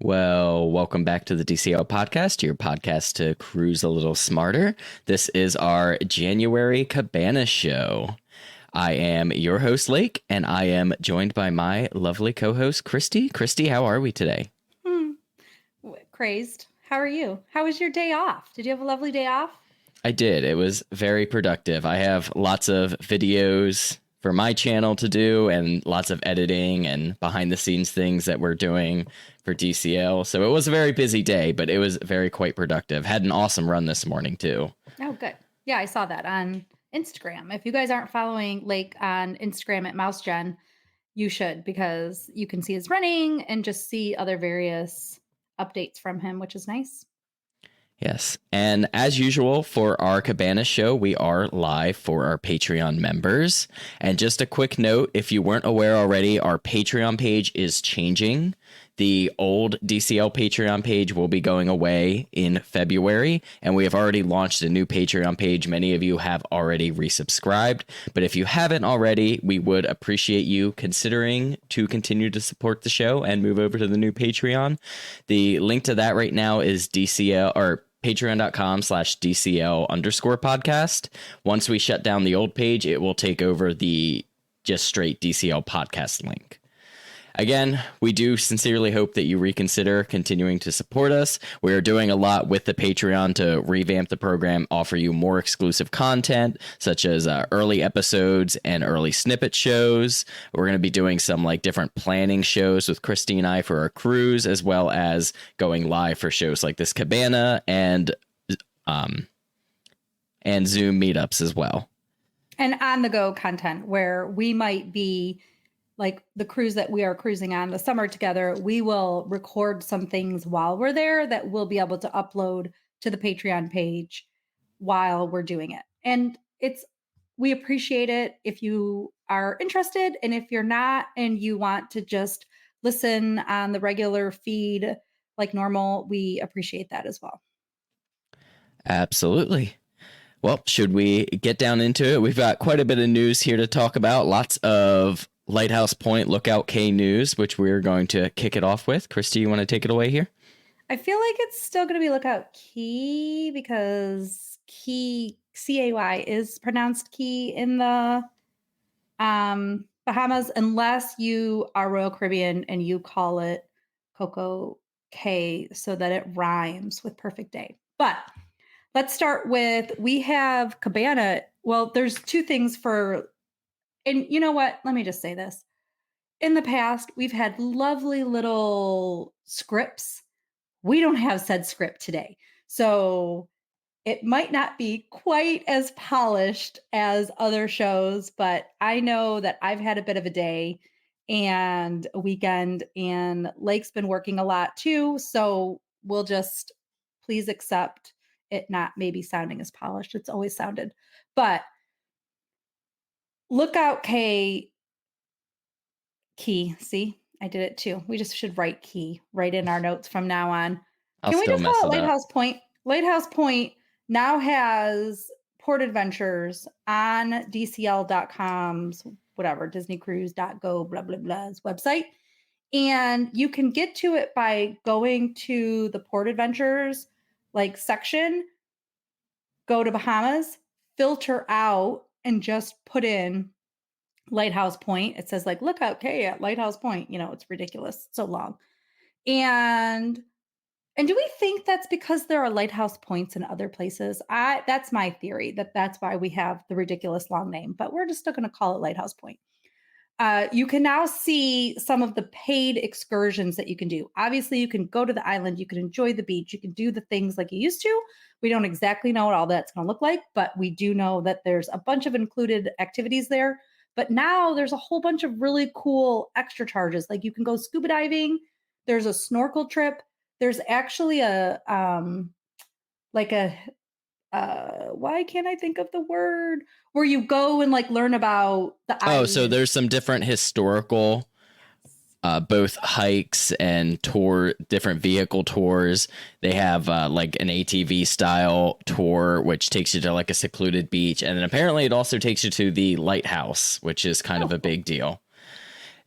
Well, welcome back to the DCL Podcast, your podcast to cruise a little smarter. This is our January Cabanas show. I am your host, Lake, and I am joined by my lovely co-host, Christy. Christy, how are we today? Crazed. How are you? How was your day off? Did you have a lovely day off? I did. It was very productive. I have lots of videos for my channel to do and lots of editing and behind the scenes things that we're doing for DCL. So it was a very busy day, but it was quite productive. Had an awesome run this morning too. Oh, good. Yeah, I saw that on Instagram. If you guys aren't following Lake on Instagram at MouseGen, you should, because you can see his running and just see other various updates from him, which is nice. Yes. And as usual for our Cabanas show, we are live for our Patreon members. And just a quick note, if you weren't aware already, our Patreon page is changing. The old DCL Patreon page will be going away in February, and we have already launched a new Patreon page. Many of you have already resubscribed, but if you haven't already, we would appreciate you considering to continue to support the show and move over to the new Patreon. The link to that right now is DCL or patreon.com/DCL_podcast. Once we shut down the old page, it will take over the just straight DCL podcast link. Again, we do sincerely hope that you reconsider continuing to support us. We are doing a lot with the Patreon to revamp the program, offer you more exclusive content, such as early episodes and early snippet shows. We're going to be doing some different planning shows with Christy and I for our cruise, as well as going live for shows like this Cabana and Zoom meetups as well. And on the go content where we might be like the cruise that we are cruising on the summer together, we will record some things while we're there that we'll be able to upload to the Patreon page while we're doing it. And we appreciate it if you are interested. And if you're not, and you want to just listen on the regular feed like normal, we appreciate that as well. Absolutely. Well, should we get down into it? We've got quite a bit of news here to talk about. Lots of Lighthouse Point Lookout Cay news, which we're going to kick it off with. Christy, you want to take it away here? I feel like it's still going to be Lookout Key because Key, C-A-Y, is pronounced Key in the Bahamas, unless you are Royal Caribbean and you call it Coco Cay so that it rhymes with Perfect Day. But let's start with, we have Cabana. Well, there's two things and you know what? Let me just say this. In the past, we've had lovely little scripts. We don't have said script today. So it might not be quite as polished as other shows, but I know that I've had a bit of a day and a weekend, and Lake's been working a lot too. So we'll just please accept it not maybe sounding as polished. It's always sounded. But Lookout Key. See, I did it too. We just should write Key right in our notes from now on. Can we just call it Lighthouse Point? Lighthouse Point now has port adventures on DCL.com's whatever, DisneyCruise.go, blah, blah, blah's website. And you can get to it by going to the port adventures section, go to Bahamas, filter out, and just put in Lighthouse Point. It says Lookout Cay at Lighthouse Point. It's ridiculous. It's so long. And do we think that's because there are lighthouse points in other places? That's my theory, that's why we have the ridiculous long name, but we're just still going to call it Lighthouse Point. You can now see some of the paid excursions that you can do. Obviously, you can go to the island, you can enjoy the beach, you can do the things like you used to. We don't exactly know what all that's going to look like, but we do know that there's a bunch of included activities there. But now there's a whole bunch of really cool extra charges. You can go scuba diving. There's a snorkel trip. There's actually why can't I think of the word? Where you go and learn about the island. Oh, so there's some different historical both hikes and different vehicle tours. They have an ATV style tour, which takes you to a secluded beach. And then apparently it also takes you to the lighthouse, which is kind of a big deal.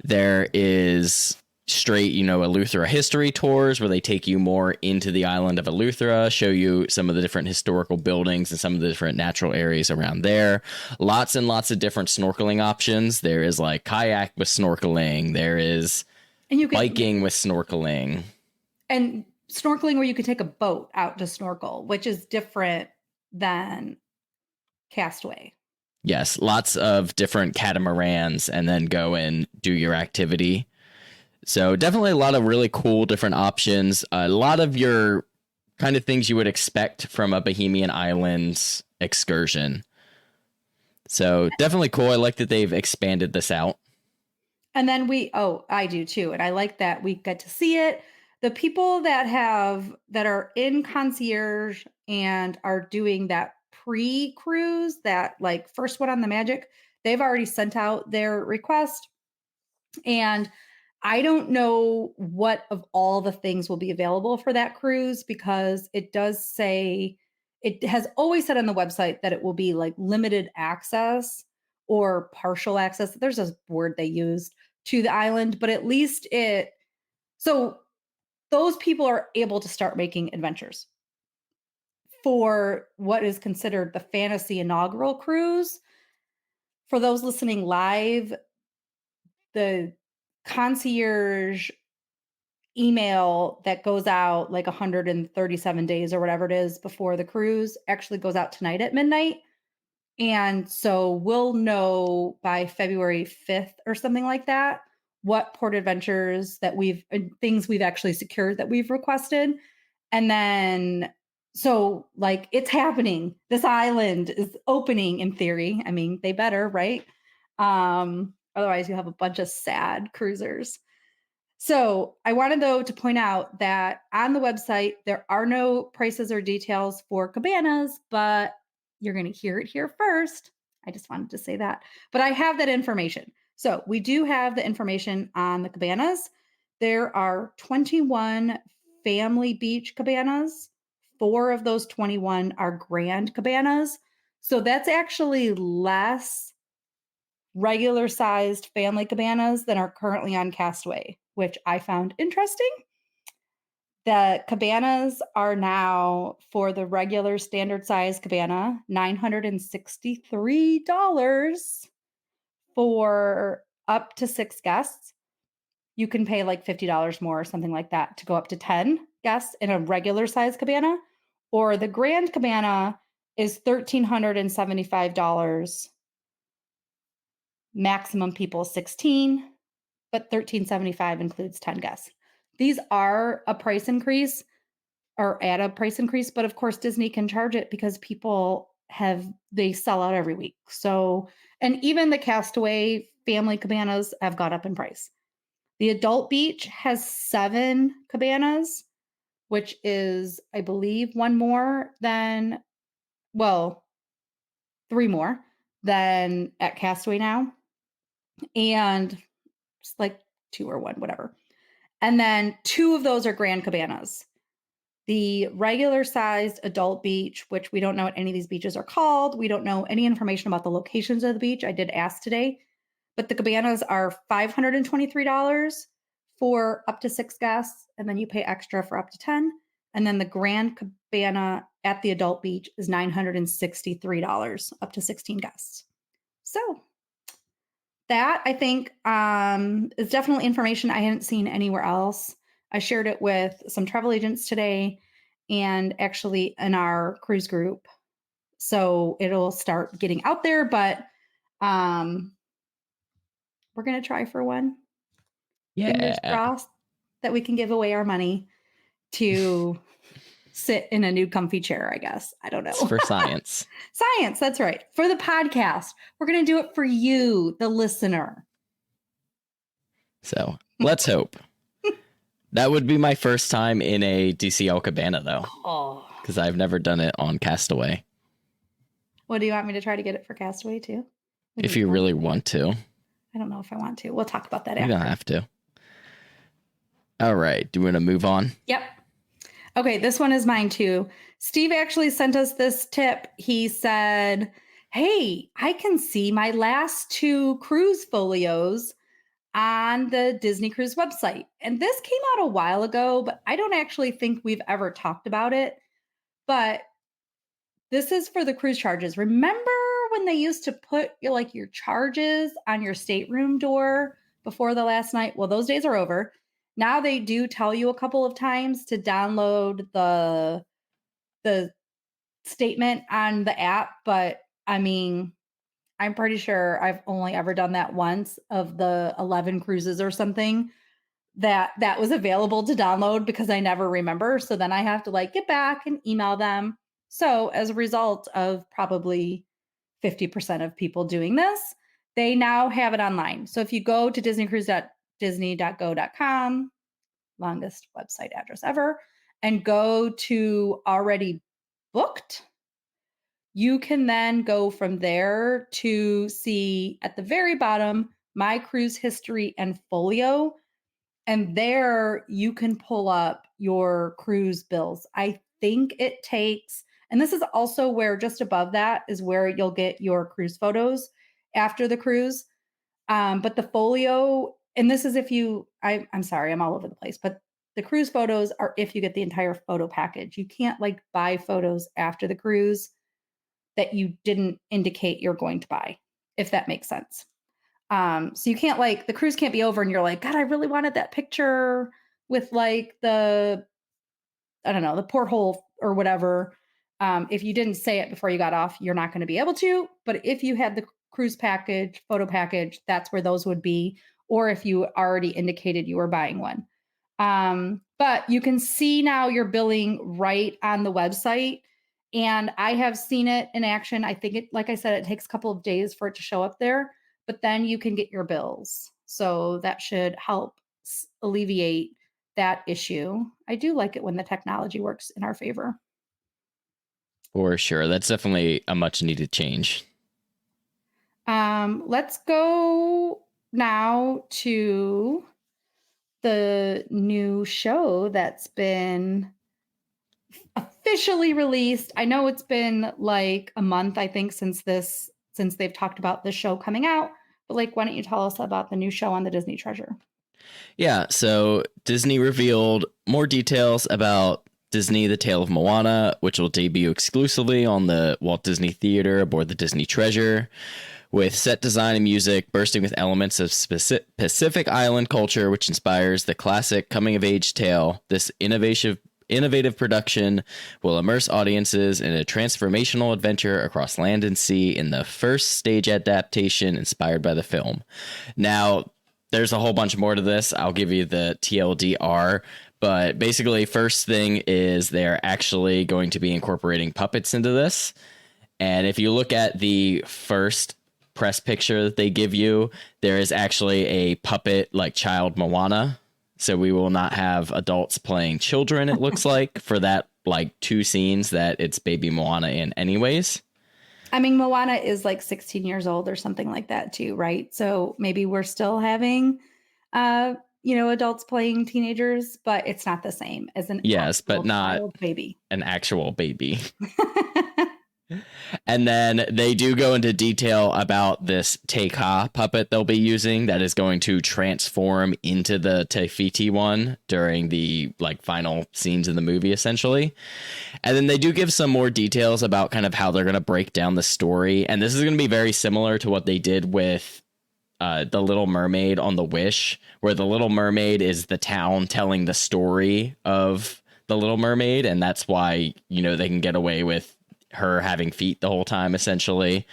There is straight, Eleuthera history tours where they take you more into the island of Eleuthera, show you some of the different historical buildings and some of the different natural areas around there. Lots and lots of different snorkeling options. There is like kayak with snorkeling. There is biking with snorkeling. And snorkeling where you could take a boat out to snorkel, which is different than Castaway. Yes, lots of different catamarans and then go and do your activity. So definitely a lot of really cool different options. A lot of your kind of things you would expect from a Bohemian Islands excursion. So definitely cool. I like that they've expanded this out. And then I do too. And I like that we get to see it. The people that are in concierge and are doing that pre-cruise, that like first one on the Magic, they've already sent out their request. And I don't know what of all the things will be available for that cruise, because it does say, it has always said on the website that it will be like limited access or partial access. There's a word they used to the island, but at least so those people are able to start making adventures for what is considered the fantasy inaugural cruise. For those listening live, the concierge email that goes out like 137 days or whatever it is before the cruise actually goes out tonight at midnight. And so we'll know by February 5th or something like that what port adventures that things we've actually secured that we've requested. And then, so like it's happening. This island is opening in theory. I mean, they better, right? Otherwise you have a bunch of sad cruisers. So I wanted, though, to point out that on the website, there are no prices or details for Cabanas, but you're going to hear it here first. I just wanted to say that. But I have that information. So we do have the information on the Cabanas. There are 21 family beach cabanas. 4 of those 21 are grand cabanas. So that's actually less regular sized family cabanas than are currently on Castaway, which I found interesting. The cabanas are now, for the regular standard size cabana, $963 for up to 6 guests. You can pay like $50 more or something like that to go up to 10 guests in a regular size cabana. Or the grand cabana is $1,375. Maximum people 16, but $1,375 includes 10 guests. These are a price increase, or at a price increase, but of course Disney can charge it because they sell out every week. So, and even the Castaway family cabanas have gone up in price. The adult beach has 7 cabanas, which is, I believe, 3 more than at Castaway now. And just like 2 or 1, whatever. And then 2 of those are grand cabanas. The regular sized adult beach, which we don't know what any of these beaches are called. We don't know any information about the locations of the beach. I did ask today, but the cabanas are $523 for up to 6 guests. And then you pay extra for up to 10. And then the grand cabana at the adult beach is $963 up to 16 guests. So that, I think, is definitely information I hadn't seen anywhere else. I shared it with some travel agents today and actually in our cruise group. So it'll start getting out there, but we're going to try for one. Yeah. Fingers crossed that we can give away our money to sit in a new comfy chair, I guess. I don't know. It's for science. Science, that's right. For the podcast. We're going to do it for you, the listener. So let's hope. That would be my first time in a DCL cabana, though. Oh. Because I've never done it on Castaway. Well, do you want me to try to get it for Castaway, too? If you really want to. I don't know if I want to. We'll talk about that after. You don't have to. All right. Do you want to move on? Yep. Okay, this one is mine too. Steve actually sent us this tip. He said, hey, I can see my last 2 cruise folios on the Disney Cruise website. And this came out a while ago, but I don't actually think we've ever talked about it. But this is for the cruise charges. Remember when they used to put your charges on your stateroom door before the last night? Well, those days are over. Now they do tell you a couple of times to download the statement on the app, but I mean, I'm pretty sure I've only ever done that once of the 11 cruises or something that was available to download because I never remember. So then I have to get back and email them. So as a result of probably 50% of people doing this, they now have it online. So if you go to disneycruise.disney.go.com, longest website address ever, and go to already booked, you can then go from there to see at the very bottom, my cruise history and folio. And there you can pull up your cruise bills. I think it takes, and this is also where just above that is where you'll get your cruise photos after the cruise. But the folio, and this is if you, I'm sorry, I'm all over the place, but the cruise photos are if you get the entire photo package. You can't buy photos after the cruise that you didn't indicate you're going to buy, if that makes sense. So you can't the cruise can't be over and you're God, I really wanted that picture with the, I don't know, the porthole or whatever. If you didn't say it before you got off, you're not going to be able to. But if you had the cruise package, photo package, that's where those would be. Or if you already indicated you were buying one. But you can see now your billing right on the website. And I have seen it in action. I think like I said, it takes a couple of days for it to show up there, but then you can get your bills. So that should help alleviate that issue. I do like it when the technology works in our favor. For sure. That's definitely a much needed change. Let's go now to the new show that's been officially released. I know it's been a month, I think, since they've talked about this show coming out. But why don't you tell us about the new show on the Disney Treasure? Yeah, so Disney revealed more details about Disney: The Tale of Moana, which will debut exclusively on the Walt Disney Theater aboard the Disney Treasure, with set design and music bursting with elements of Pacific Island culture, which inspires the classic coming-of-age tale. This innovative production will immerse audiences in a transformational adventure across land and sea in the first stage adaptation inspired by the film. Now, there's a whole bunch more to this. I'll give you the TLDR, but basically, first thing is they're actually going to be incorporating puppets into this. And if you look at the first press picture that they give you, there is actually a puppet child Moana. So we will not have adults playing children, it looks like, for that 2 scenes that it's baby Moana in anyways. I mean, Moana is 16 years old or something like that too, right? So maybe we're still having, adults playing teenagers, but it's not the same as an but not baby. An actual baby. And then they do go into detail about this Te Kā puppet they'll be using that is going to transform into the Te Fiti one during the final scenes in the movie, essentially. And then they do give some more details about kind of how they're going to break down the story. And this is going to be very similar to what they did with The Little Mermaid on The Wish, where The Little Mermaid is the town telling the story of The Little Mermaid. And that's why, they can get away with her having feet the whole time, essentially.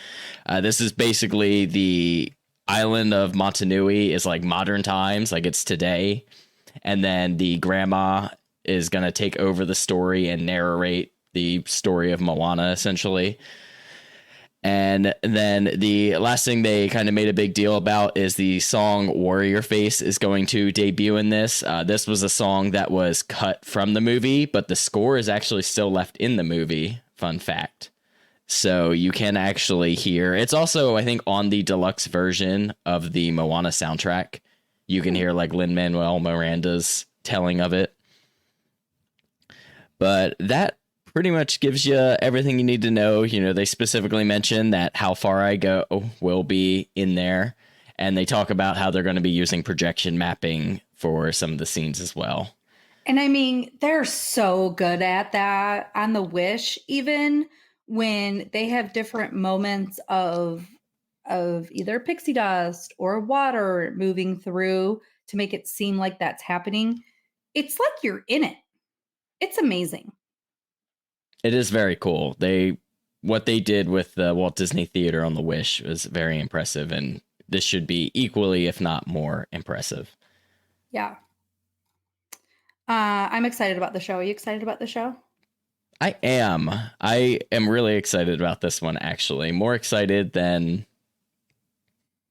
This is basically the island of Motunui is modern times, it's today. And then the grandma is going to take over the story and narrate the story of Moana, essentially. And then the last thing they kind of made a big deal about is the song Warrior Face is going to debut in this. This was a song that was cut from the movie, but the score is actually still left in the movie. Fun fact. So you can actually hear, it's also, I think, on the deluxe version of the Moana soundtrack. You can hear Lin-Manuel Miranda's telling of it. But that pretty much gives you everything you need to know. They specifically mention that How Far I Go will be in there. And they talk about how they're going to be using projection mapping for some of the scenes as well. And I mean, they're so good at that on the Wish, even when they have different moments of either pixie dust or water moving through to make it seem like that's happening. It's like you're in it. It's amazing. It is very cool. What they did with the Walt Disney Theater on the Wish was very impressive, and this should be equally, if not more, impressive. Yeah. I'm excited about the show. Are you excited about the show? I am. I am really excited about this one, actually. More excited than...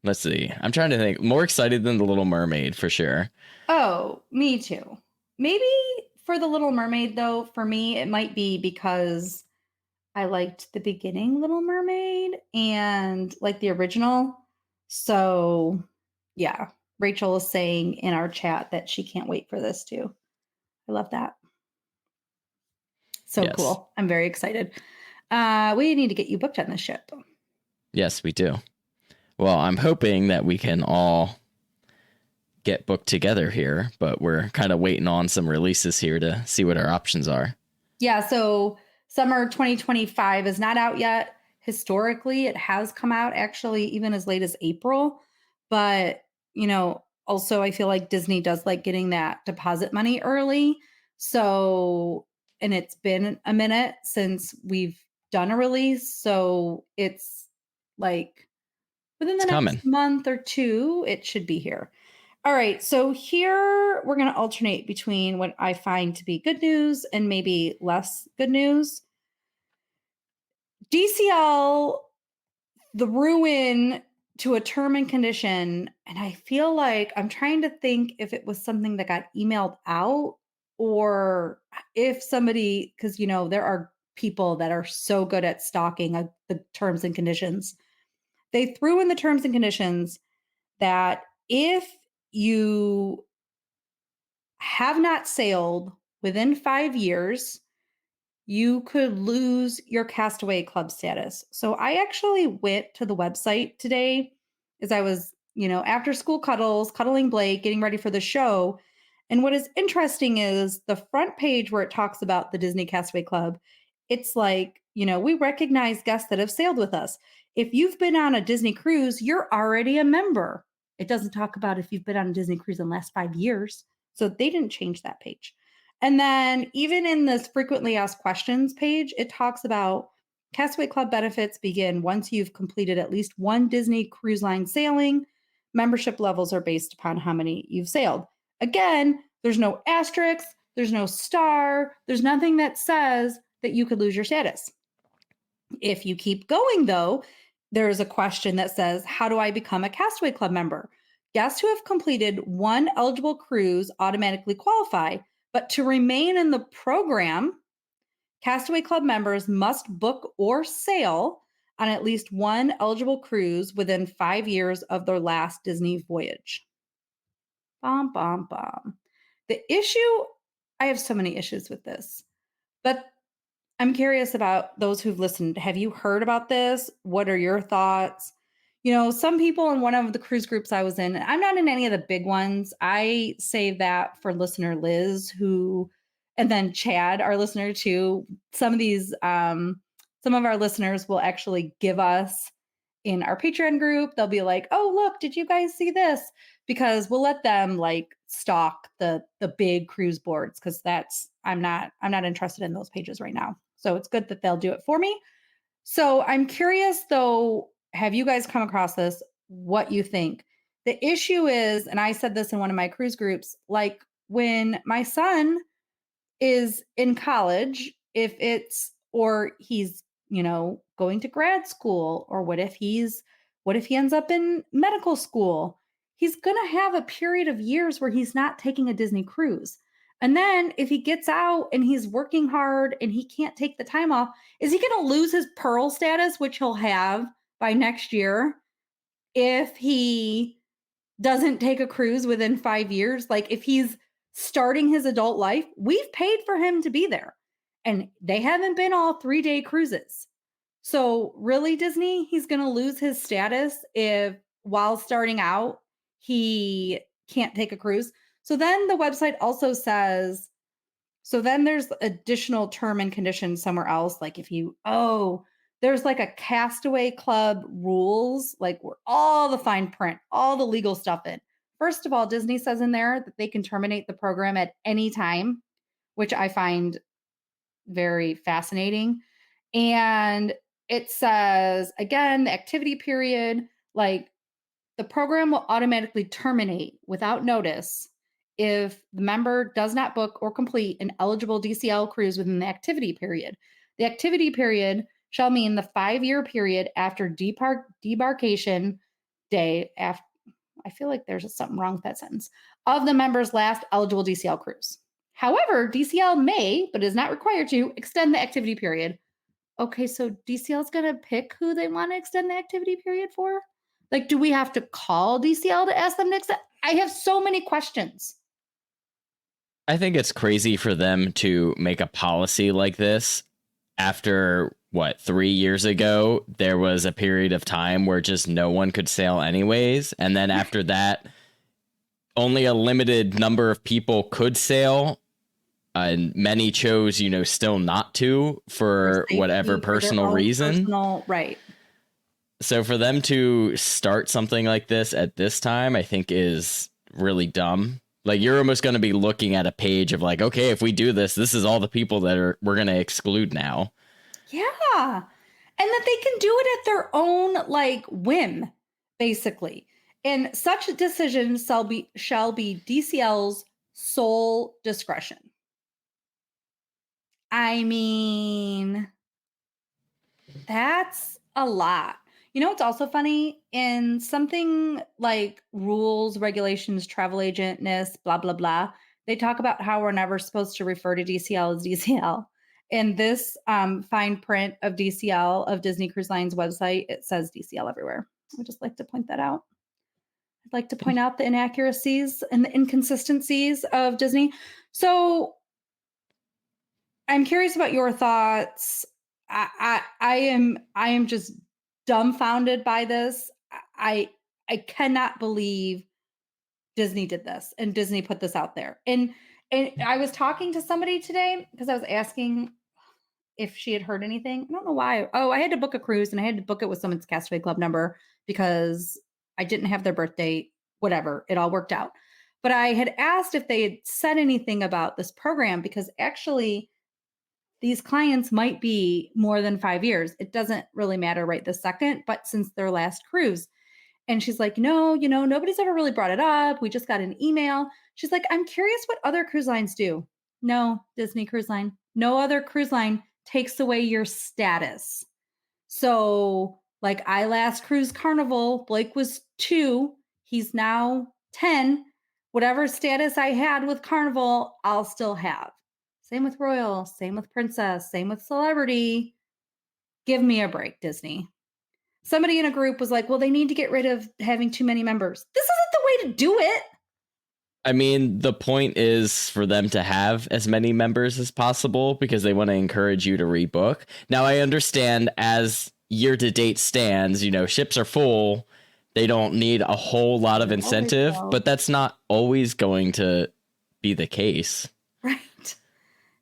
Let's see. I'm trying to think. More excited than The Little Mermaid, for sure. Oh, me too. Maybe for The Little Mermaid, though, for me, it might be because I liked the beginning Little Mermaid and like the original. So, yeah. Rachel is saying in our chat that she can't wait for this too. I love that. So yes. Cool. I'm very excited. We need to get you booked on this ship. Yes, we do. Well, I'm hoping that we can all get booked together here, but we're kind of waiting on some releases here to see what our options are. Yeah, so summer 2025 is not out yet. Historically, it has come out actually even as late as April. But, also I feel like Disney does like getting that deposit money early. So, and it's been a minute since we've done a release. So it's like within the next month or two, it should be here. All right. So here we're going to alternate between what I find to be good news and maybe less good news. DCL, the ruin to a term and condition. And I feel like I'm trying to think if it was something that got emailed out or if somebody, because, there are people that are so good at stalking the terms and conditions. They threw in the terms and conditions that if you have not sailed within 5 years, you could lose your Castaway Club status. So I actually went to the website today as I was, after school cuddling Blake, getting ready for the show. And what is interesting is the front page where it talks about the Disney Castaway Club. It's like, we recognize guests that have sailed with us. If you've been on a Disney cruise, you're already a member. It doesn't talk about if you've been on a Disney cruise in the last 5 years. So they didn't change that page. And then even in this frequently asked questions page, it talks about Castaway Club benefits begin once you've completed at least one Disney Cruise Line sailing. Membership levels are based upon how many you've sailed. Again, there's no asterisk, there's no star, there's nothing that says that you could lose your status. If you keep going, though, there is a question that says, how do I become a Castaway Club member? Guests who have completed one eligible cruise automatically qualify. But to remain in the program, Castaway Club members must book or sail on at least one eligible cruise within 5 years of their last Disney voyage. Bom, bom, bom. The issue, I have so many issues with this, but I'm curious about those who've listened. Have you heard about this? What are your thoughts? Some people in one of the cruise groups I was in, I'm not in any of the big ones. I save that for listener Liz, and then Chad, our listener too. Some of our listeners will actually give us in our Patreon group. They'll be like, oh, look, did you guys see this? Because we'll let them like stalk the big cruise boards. Cause I'm not interested in those pages right now. So it's good that they'll do it for me. So I'm curious though, have you guys come across this? What you think? The issue is, and I said this in one of my cruise groups, like when my son is in college, or he's, going to grad school, or what if he ends up in medical school? He's going to have a period of years where he's not taking a Disney cruise. And then if he gets out and he's working hard and he can't take the time off, is he going to lose his Pearl status, which he'll have by next year if he doesn't take a cruise within 5 years? Like if he's starting his adult life, we've paid for him to be there and they haven't been all 3-day cruises. So really, Disney, he's going to lose his status if while starting out, he can't take a cruise. So then the website also says, so then there's additional term and conditions somewhere else. Like if you, there's like a Castaway Club rules, like where all the fine print, all the legal stuff in. First of all, Disney says in there that they can terminate the program at any time, which I find very fascinating. And it says, again, the activity period, like the program will automatically terminate without notice if the member does not book or complete an eligible DCL cruise within the activity period. The activity period shall mean the 5-year period after debarkation day. I feel like there's something wrong with that sentence, of the member's last eligible DCL cruise. However, DCL may, but is not required to, extend the activity period. Okay, so DCL is going to pick who they want to extend the activity period for? Like, do we have to call DCL to ask them to extend? I have so many questions. I think it's crazy for them to make a policy like this after, 3 years ago, there was a period of time where just no one could sail anyways. And then after that, only a limited number of people could sail. And many chose, still not to for whatever personal reason. Right. So for them to start something like this at this time, I think is really dumb. Like, you're almost going to be looking at a page of like, okay, if we do this, this is all the people that we're going to exclude now. Yeah. And that they can do it at their own like whim, basically. And such decisions shall be DCL's sole discretion. I mean, that's a lot. You know, it's also funny in something like rules, regulations, travel agentness, blah, blah, blah. They talk about how we're never supposed to refer to DCL as DCL. In this fine print of DCL, of Disney Cruise Line's website, it says DCL everywhere. I would just like to point that out. I'd like to point out the inaccuracies and the inconsistencies of Disney. So I'm curious about your thoughts. I am just dumbfounded by this. I cannot believe Disney did this and Disney put this out there. And I was talking to somebody today because I was asking if she had heard anything. I don't know why. Oh, I had to book a cruise and I had to book it with someone's Castaway Club number because I didn't have their birthday, whatever. It all worked out. But I had asked if they had said anything about this program because actually these clients might be more than 5 years. It doesn't really matter right this second, but since their last cruise. And she's like, no, nobody's ever really brought it up. We just got an email. She's like, I'm curious what other cruise lines do. No, Disney Cruise Line. No other cruise line takes away your status. So like I last cruised Carnival, Blake was 2. He's now 10. Whatever status I had with Carnival, I'll still have. Same with Royal, same with Princess, same with Celebrity. Give me a break, Disney. Somebody in a group was like, well, they need to get rid of having too many members. This isn't the way to do it. I mean, the point is for them to have as many members as possible because they want to encourage you to rebook. Now, I understand as year-to-date stands, ships are full. They don't need a whole lot of incentive, but that's not always going to be the case. Right.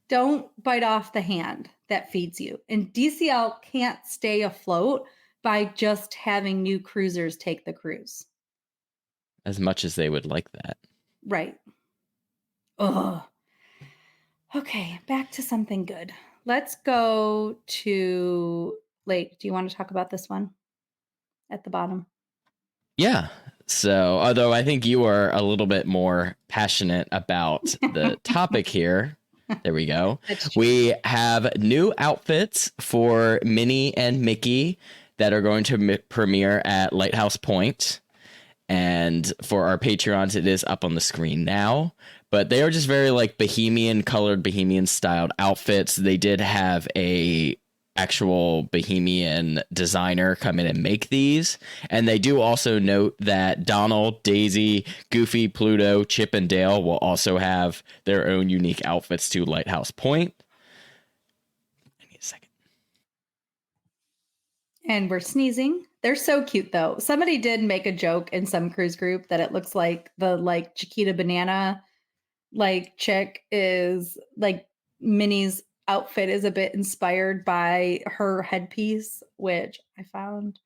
Don't bite off the hand that feeds you. And DCL can't stay afloat by just having new cruisers take the cruise. As much as they would like that. Right. Ugh. Okay, back to something good. Let's go to Lake. Do you want to talk about this one at the bottom? Yeah. So, although I think you are a little bit more passionate about the topic here. There we go. We have new outfits for Minnie and Mickey that are going to premiere at Lighthouse Point. And for our Patreons, it is up on the screen now. But they are just very like Bohemian colored, Bohemian styled outfits. They did have a actual Bohemian designer come in and make these. And they do also note that Donald, Daisy, Goofy, Pluto, Chip, and Dale will also have their own unique outfits to Lighthouse Point. I need a second. And we're sneezing. They're so cute though. Somebody did make a joke in some cruise group that it looks like the like Chiquita Banana like chick is like Minnie's outfit is a bit inspired by her headpiece, which I found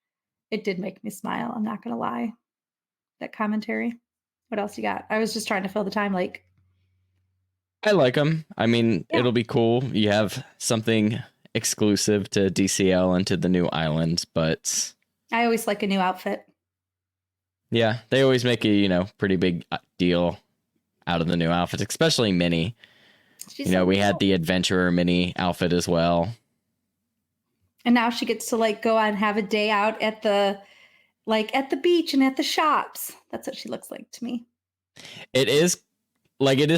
it did make me smile. I'm not gonna lie. That commentary. What else you got? I was just trying to fill the time. Like, I like them. I mean, yeah. It'll be cool. You have something exclusive to DCL and to the new island, but I always like a new outfit. Yeah, they always make a, pretty big deal out of the new outfits, especially Minnie. She's so we cool. had the adventurer Minnie outfit as well. And now she gets to like go out and have a day out at the beach and at the shops. That's what she looks like to me. It is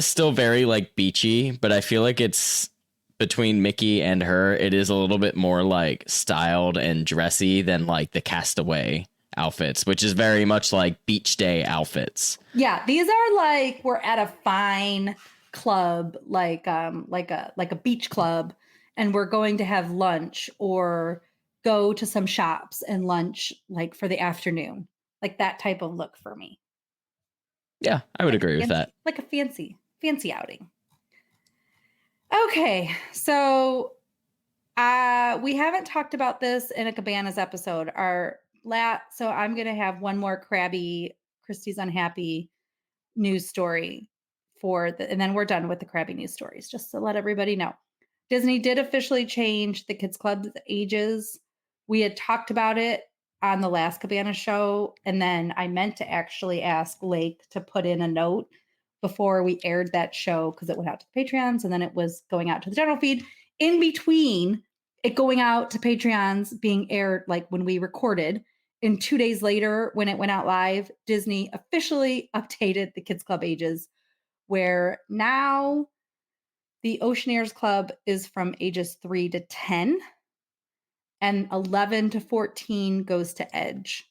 still very like beachy, but I feel like it's between Mickey and her, it is a little bit more like styled and dressy than like the Castaway outfits, which is very much like beach day outfits. Yeah, these are like we're at a fine club, like a beach club, and we're going to have lunch or go to some shops and lunch like for the afternoon. Like that type of look for me. Yeah, I would agree with that. Like a fancy outing. Okay, so we haven't talked about this in a Cabanas episode. So I'm going to have one more crabby, Christy's unhappy news story and then we're done with the crabby news stories, just to let everybody know. Disney did officially change the kids club's ages. We had talked about it on the last Cabana show, and then I meant to actually ask Lake to put in a note before we aired that show because it went out to the Patreons and then it was going out to the general feed. In between it going out to Patreons being aired, like when we recorded, and 2 days later when it went out live, Disney officially updated the kids club ages, where now the Oceaneers Club is from ages 3 to 10 and 11 to 14 goes to Edge.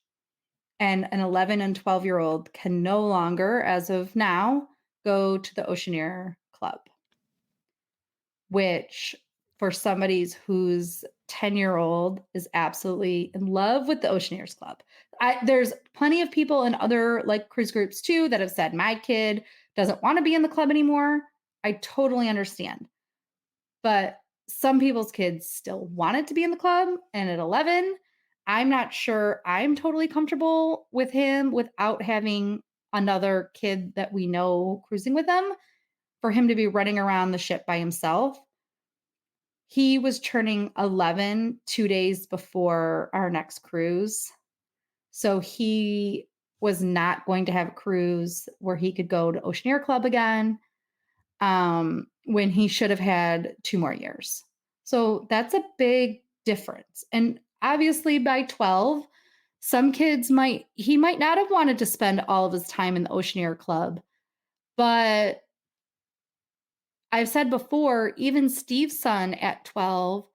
And an 11 and 12-year-old can no longer, as of now, go to the Oceaneer Club, which for somebody whose 10-year-old is absolutely in love with the Oceaneers Club. There's plenty of people in other like cruise groups too that have said my kid doesn't want to be in the club anymore. I totally understand. But some people's kids still wanted to be in the club. And at 11, I'm not sure I'm totally comfortable with him without having another kid that we know cruising with them, for him to be running around the ship by himself. He was turning 11 2 days before our next cruise. So he was not going to have a cruise where he could go to Oceaneer Club again, when he should have had 2 more years. So that's a big difference. And obviously by 12, some kids he might not have wanted to spend all of his time in the Oceaneer Club. But I've said before, even Steve's son at 12,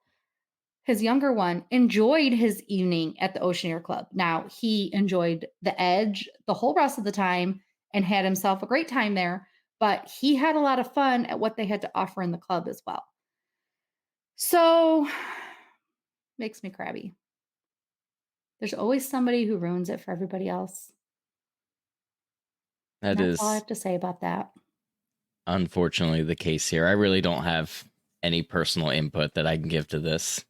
his younger one, enjoyed his evening at the Oceaneer Club. Now, he enjoyed the Edge the whole rest of the time and had himself a great time there, but he had a lot of fun at what they had to offer in the club as well. So, makes me crabby. There's always somebody who ruins it for everybody else. That's all I have to say about that. Unfortunately, the case here. I really don't have any personal input that I can give to this.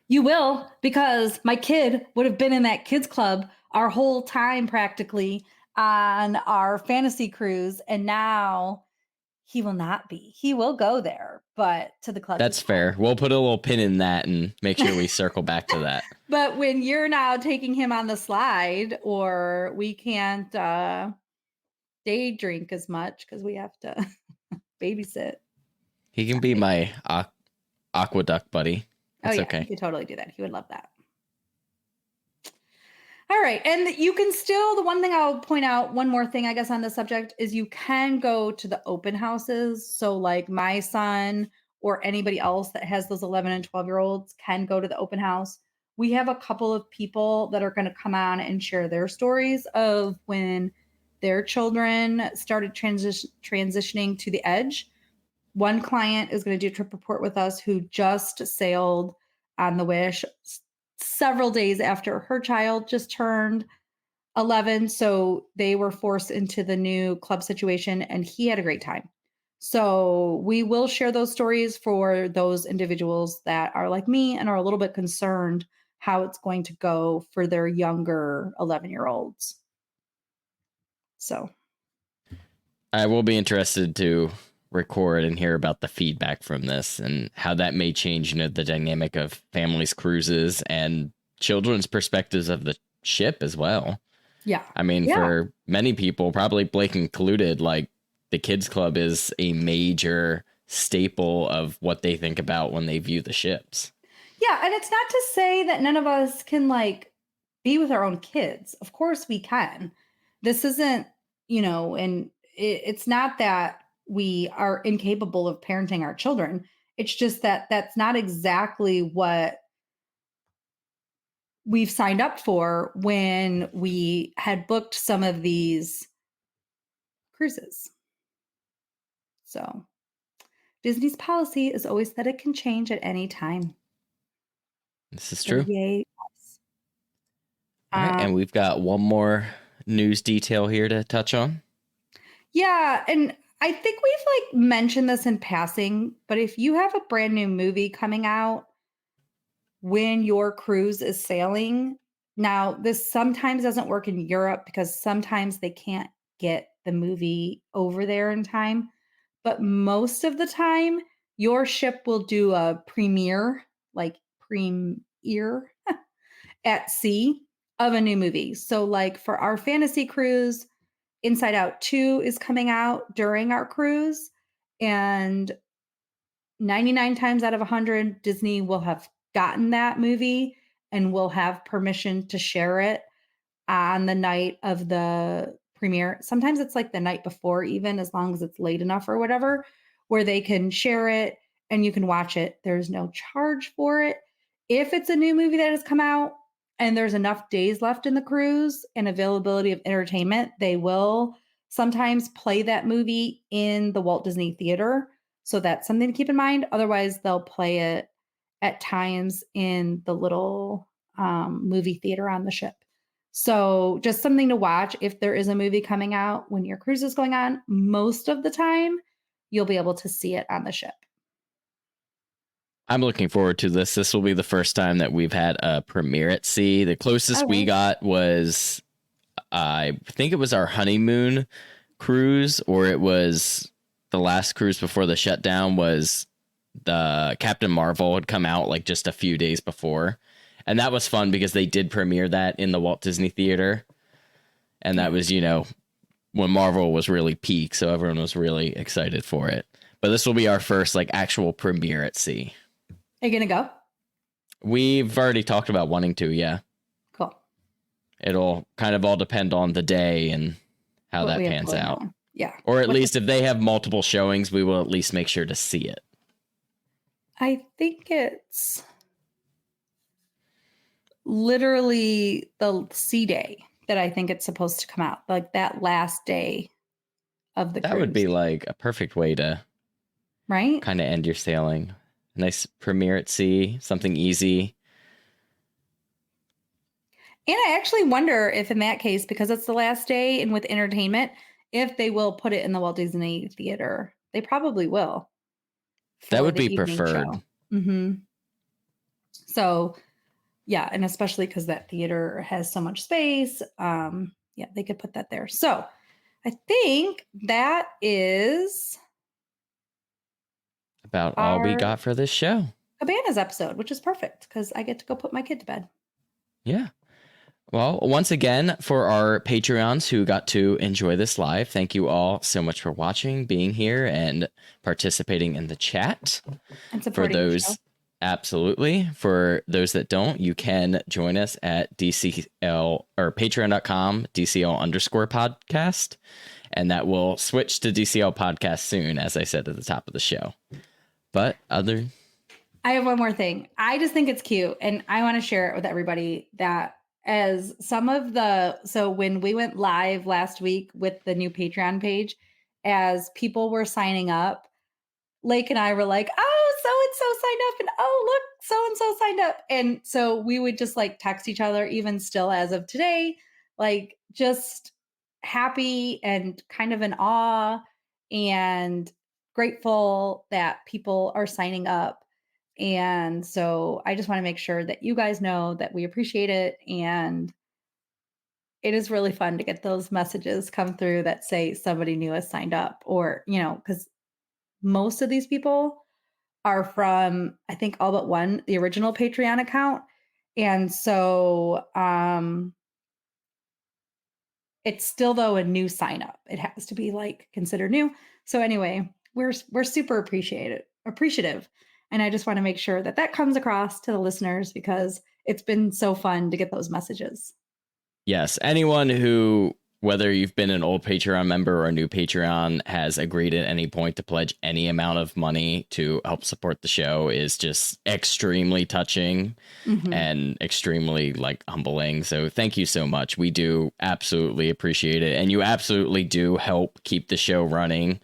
You will, because my kid would have been in that kids club our whole time practically on our fantasy cruise, and now he will not be. He will go there, but to the club. That's fair. We'll put a little pin in that and make sure we circle back to that. But when you're now taking him on the slide, or we can't day drink as much because we have to babysit. He can be my aqueduct buddy. It's okay. He could totally do that. He would love that. All right. And you can still, the one thing I'll point out, one more thing, I guess, on this subject is you can go to the open houses. So like my son or anybody else that has those 11 and 12-year-olds can go to the open house. We have a couple of people that are going to come on and share their stories of when their children started transitioning to the Edge. One client is going to do a trip report with us who just sailed on the Wish, several days after her child just turned 11. So they were forced into the new club situation, and he had a great time. So we will share those stories for those individuals that are like me and are a little bit concerned how it's going to go for their younger 11-year-olds. So I will be interested to record and hear about the feedback from this and how that may change, the dynamic of families, cruises, and children's perspectives of the ship as well. Yeah. I mean, for many people, probably Blake included, like the kids club is a major staple of what they think about when they view the ships. Yeah. And it's not to say that none of us can like be with our own kids. Of course we can. This isn't, and it's not that we are incapable of parenting our children. It's just that that's not exactly what we've signed up for when we had booked some of these cruises. So Disney's policy is always that it can change at any time. This is true. So yay. All right, and we've got one more news detail here to touch on. Yeah, and I think we've mentioned this in passing, but if you have a brand new movie coming out when your cruise is sailing, now this sometimes doesn't work in Europe because sometimes they can't get the movie over there in time. But most of the time, your ship will do a premiere at sea of a new movie. So like for our fantasy cruise, Inside Out 2 is coming out during our cruise, and 99 times out of 100, Disney will have gotten that movie and will have permission to share it on the night of the premiere. Sometimes it's like the night before, even as long as it's late enough or whatever, where they can share it and you can watch it. There's no charge for it. If it's a new movie that has come out and there's enough days left in the cruise and availability of entertainment, they will sometimes play that movie in the Walt Disney Theater. So that's something to keep in mind. Otherwise, they'll play it at times in the little movie theater on the ship. So just something to watch if there is a movie coming out when your cruise is going on. Most of the time, you'll be able to see it on the ship. I'm looking forward to this. This will be the first time that we've had a premiere at sea. The closest we got was, I think it was our honeymoon cruise, or it was the last cruise before the shutdown, was the Captain Marvel had come out like just a few days before. And that was fun because they did premiere that in the Walt Disney Theater. And that was, when Marvel was really peak. So everyone was really excited for it. But this will be our first like actual premiere at sea. Are you going to go? We've already talked about wanting to. Yeah. Cool. It'll kind of all depend on the day and how that pans out. Yeah. Or at least if they have multiple showings, we will at least make sure to see it. I think it's literally the sea day that I think it's supposed to come out, like that last day of the cruise. That would be like a perfect way to kind of end your sailing. Nice premiere at sea, something easy. And I actually wonder if in that case, because it's the last day and with entertainment, if they will put it in the Walt Disney Theater. They probably will. That would be preferred. Mm-hmm. So, yeah, and especially because that theater has so much space. Yeah, they could put that there. So I think that is about all we got for this show. Cabanas episode, which is perfect because I get to go put my kid to bed. Yeah. Well, once again, for our Patreons who got to enjoy this live, thank you all so much for watching, being here, and participating in the chat. And supporting the show. Absolutely. For those that don't, you can join us at DCL or patreon.com, DCL_podcast. And that will switch to DCL Podcast soon, as I said at the top of the show. But I have one more thing. I just think it's cute. And I want to share it with everybody that as some of so when we went live last week with the new Patreon page, as people were signing up, Lake and I were like, oh, so-and-so signed up, and oh, look, so-and-so signed up. And so we would just like text each other, even still as of today, like just happy and kind of in awe and grateful that people are signing up. And so I just want to make sure that you guys know that we appreciate it. And it is really fun to get those messages come through that say somebody new has signed up, or, you know, because most of these people are from, I think, all but one, the original Patreon account. And so it's still, though, a new sign up. It has to be like considered new. So anyway, we're super appreciative. And I just want to make sure that that comes across to the listeners, because it's been so fun to get those messages. Yes. Anyone who, whether you've been an old Patreon member or a new Patreon, has agreed at any point to pledge any amount of money to help support the show is just extremely touching and extremely like humbling. So thank you so much. We do absolutely appreciate it. And you absolutely do help keep the show running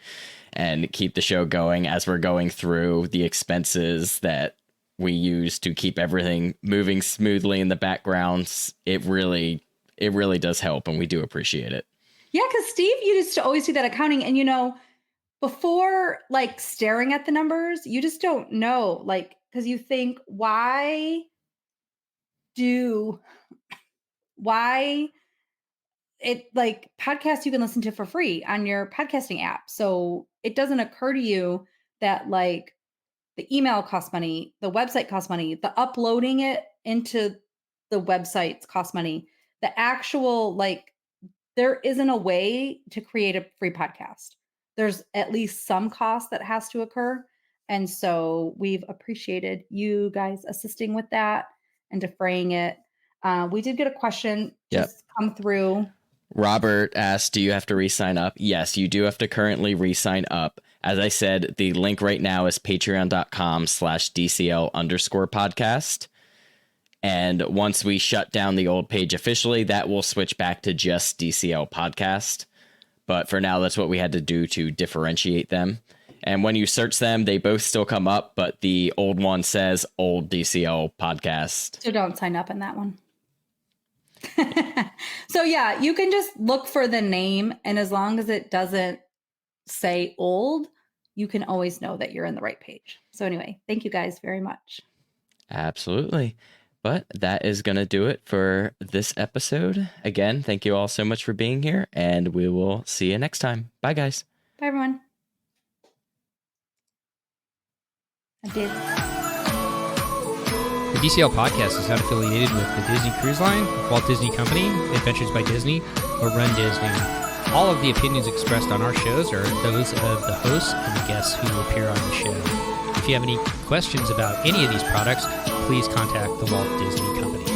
and keep the show going as we're going through the expenses that we use to keep everything moving smoothly in the background. It really does help, and we do appreciate it. Yeah, because Steve used to always do that accounting. And, you know, before like staring at the numbers, you just don't know, like, because you think, why it, like, podcasts you can listen to for free on your podcasting app. So it doesn't occur to you that like the email costs money, the website costs money, the uploading it into the websites costs money. The actual, like, there isn't a way to create a free podcast. There's at least some cost that has to occur. And so we've appreciated you guys assisting with that and defraying it. We did get a question just come through. Robert asked, do you have to re-sign up? Yes, you do have to currently re-sign up. As I said, the link right now is patreon.com/DCL_podcast. And once we shut down the old page officially, that will switch back to just DCL Podcast. But for now, that's what we had to do to differentiate them. And when you search them, they both still come up, but the old one says Old DCL Podcast. So don't sign up in that one. So yeah, you can just look for the name. And as long as it doesn't say old, you can always know that you're in the right page. So anyway, thank you guys very much. Absolutely. But that is going to do it for this episode. Again, thank you all so much for being here, and we will see you next time. Bye, guys. Bye, everyone. I did. The DCL Podcast is not affiliated with the Disney Cruise Line, Walt Disney Company, Adventures by Disney, or Run Disney. All of the opinions expressed on our shows are those of the hosts and the guests who appear on the show. If you have any questions about any of these products, please contact the Walt Disney Company.